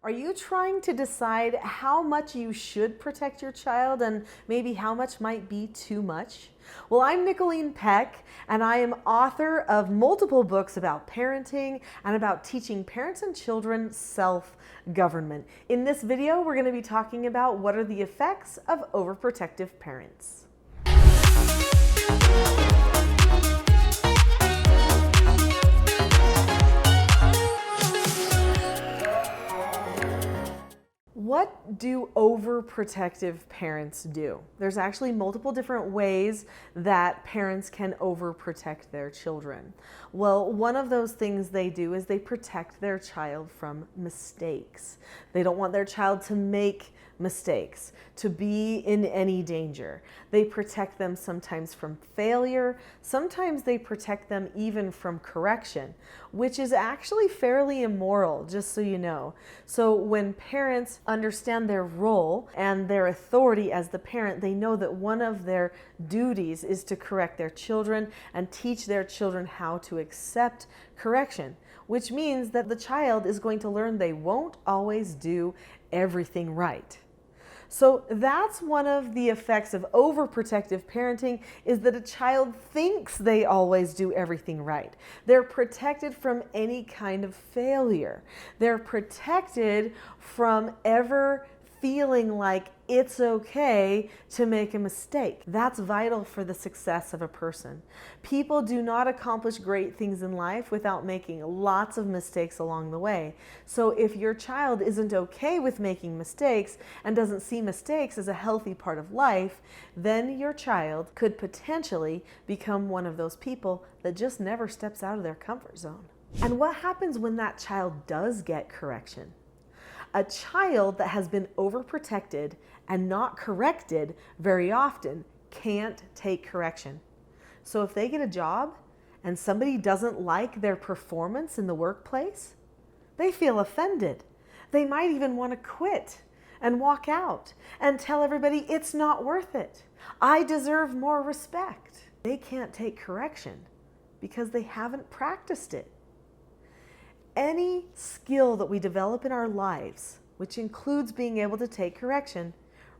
Are you trying to decide how much you should protect your child and maybe how much might be too much? Well, I'm Nicholeen Peck, and I am author of multiple books about parenting and about teaching parents and children self-government. In this video, we're going to be talking about what are the effects of overprotective parents. What do overprotective parents do? There's actually multiple different ways that parents can overprotect their children. Well, one of those things they do is they protect their child from mistakes. They don't want their child to make mistakes, to be in any danger. They protect them sometimes from failure. Sometimes they protect them even from correction, which is actually fairly immoral, just so you know. So when parents understand their role and their authority as the parent, they know that one of their duties is to correct their children and teach their children how to accept correction, which means that the child is going to learn they won't always do everything right. So that's one of the effects of overprotective parenting, is that a child thinks they always do everything right. They're protected from any kind of failure. They're protected from ever feeling like it's okay to make a mistake. That's vital for the success of a person. People do not accomplish great things in life without making lots of mistakes along the way. So if your child isn't okay with making mistakes and doesn't see mistakes as a healthy part of life, then your child could potentially become one of those people that just never steps out of their comfort zone. And what happens when that child does get correction? A child that has been overprotected and not corrected very often can't take correction. So if they get a job and somebody doesn't like their performance in the workplace, they feel offended. They might even want to quit and walk out and tell everybody it's not worth it. I deserve more respect. They can't take correction because they haven't practiced it. Any skill that we develop in our lives, which includes being able to take correction,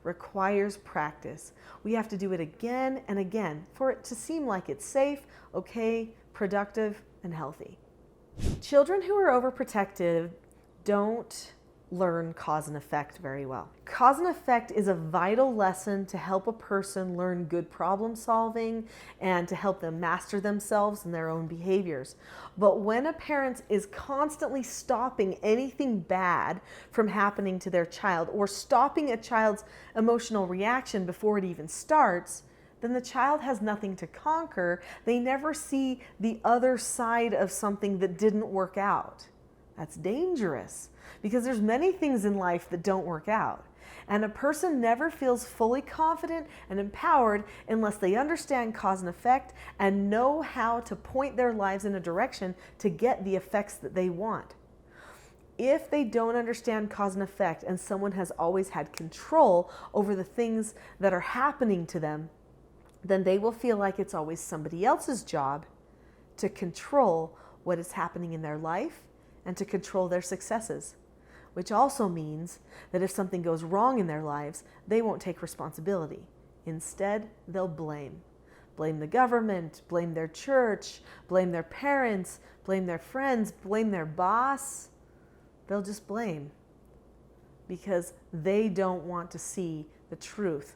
requires practice. We have to do it again and again for it to seem like it's safe, okay, productive, and healthy. Children who are overprotected don't learn cause and effect very well. Cause and effect is a vital lesson to help a person learn good problem solving and to help them master themselves and their own behaviors. But when a parent is constantly stopping anything bad from happening to their child or stopping a child's emotional reaction before it even starts, then the child has nothing to conquer. They never see the other side of something that didn't work out. That's dangerous because there's many things in life that don't work out. And a person never feels fully confident and empowered unless they understand cause and effect and know how to point their lives in a direction to get the effects that they want. If they don't understand cause and effect and someone has always had control over the things that are happening to them, then they will feel like it's always somebody else's job to control what is happening in their life and to control their successes, which also means that if something goes wrong in their lives, they won't take responsibility. Instead, they'll blame. Blame the government, blame their church, blame their parents, blame their friends, blame their boss. They'll just blame because they don't want to see the truth,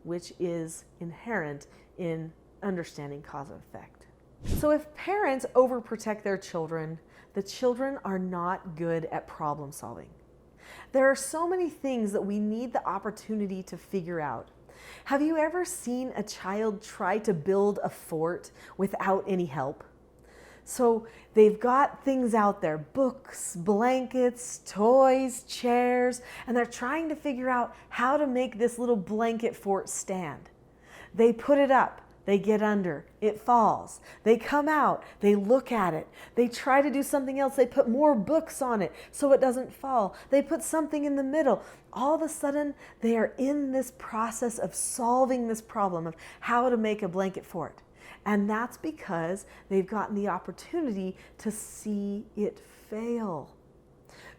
which is inherent in understanding cause and effect. So if parents overprotect their children, the children are not good at problem solving. There are so many things that we need the opportunity to figure out. Have you ever seen a child try to build a fort without any help? So they've got things out there, books, blankets, toys, chairs, and they're trying to figure out how to make this little blanket fort stand. They put it up. They get under, it falls. They come out, they look at it. They try to do something else. They put more books on it so it doesn't fall. They put something in the middle. All of a sudden, they are in this process of solving this problem of how to make a blanket fort. And that's because they've gotten the opportunity to see it fail.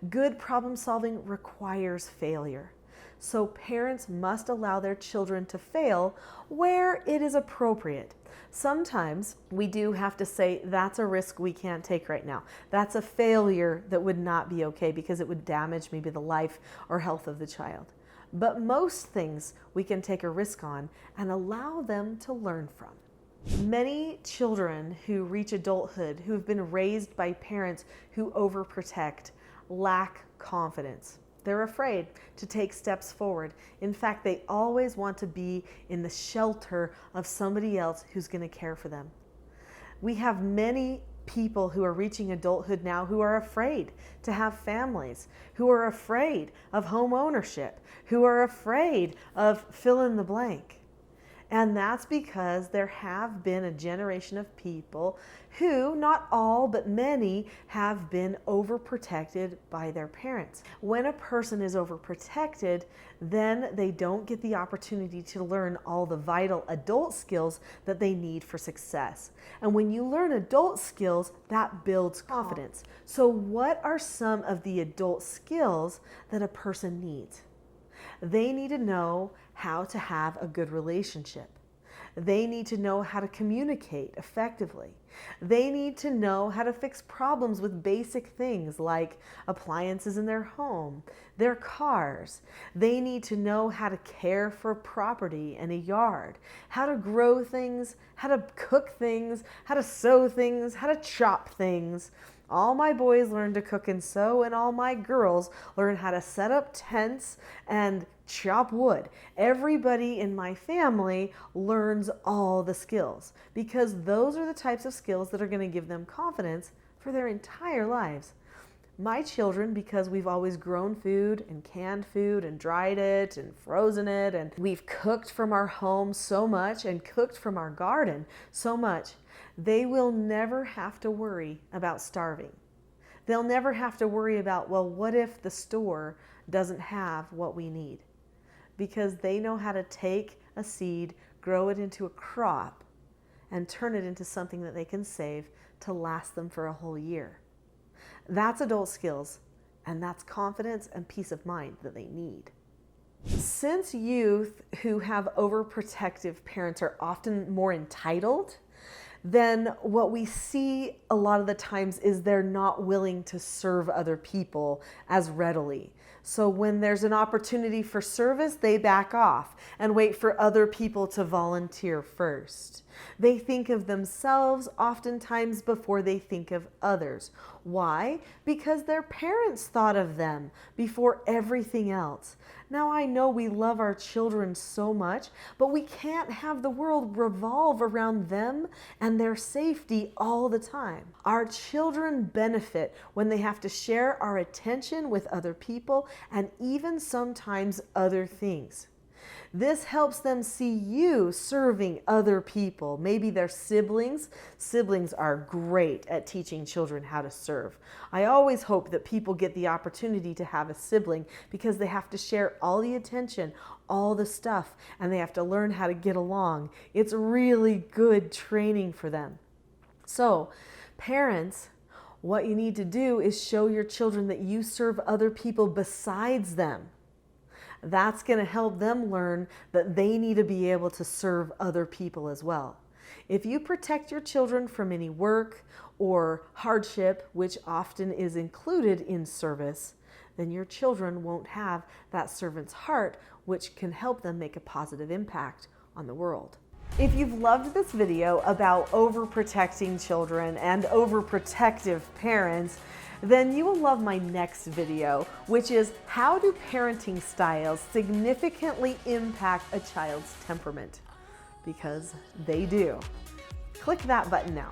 Good problem solving requires failure. So parents must allow their children to fail where it is appropriate. Sometimes we do have to say, that's a risk we can't take right now. That's a failure that would not be okay because it would damage maybe the life or health of the child. But most things we can take a risk on and allow them to learn from. Many children who reach adulthood who have been raised by parents who overprotect lack confidence. They're afraid to take steps forward. In fact, they always want to be in the shelter of somebody else who's going to care for them. We have many people who are reaching adulthood now who are afraid to have families, who are afraid of home ownership, who are afraid of fill in the blank. And that's because there have been a generation of people who, not all, but many, have been overprotected by their parents. When a person is overprotected, then they don't get the opportunity to learn all the vital adult skills that they need for success. And when you learn adult skills, that builds confidence. So what are some of the adult skills that a person needs? They need to know how to have a good relationship. They need to know how to communicate effectively. They need to know how to fix problems with basic things like appliances in their home, their cars. They need to know how to care for property and a yard, how to grow things, how to cook things, how to sew things, how to chop things. All my boys learn to cook and sew, and all my girls learn how to set up tents and chop wood. Everybody in my family learns all the skills because those are the types of skills that are going to give them confidence for their entire lives. My children, because we've always grown food and canned food and dried it and frozen it, and we've cooked from our home so much and cooked from our garden so much, they will never have to worry about starving. They'll never have to worry about, well, what if the store doesn't have what we need? Because they know how to take a seed, grow it into a crop, and turn it into something that they can save to last them for a whole year. That's adult skills, and that's confidence and peace of mind that they need. Since youth who have overprotective parents are often more entitled, then what we see a lot of the times is they're not willing to serve other people as readily. So when there's an opportunity for service, they back off and wait for other people to volunteer first. They think of themselves oftentimes before they think of others. Why? Because their parents thought of them before everything else. Now I know we love our children so much, but we can't have the world revolve around them and their safety all the time. Our children benefit when they have to share our attention with other people and even sometimes other things. This helps them see you serving other people, maybe their siblings. Siblings are great at teaching children how to serve. I always hope that people get the opportunity to have a sibling because they have to share all the attention, all the stuff, and they have to learn how to get along. It's really good training for them. So, parents, what you need to do is show your children that you serve other people besides them. That's going to help them learn that they need to be able to serve other people as well. If you protect your children from any work or hardship, which often is included in service, then your children won't have that servant's heart, which can help them make a positive impact on the world. If you've loved this video about overprotecting children and overprotective parents, then you will love my next video, which is how do parenting styles significantly impact a child's temperament? Because they do. Click that button now.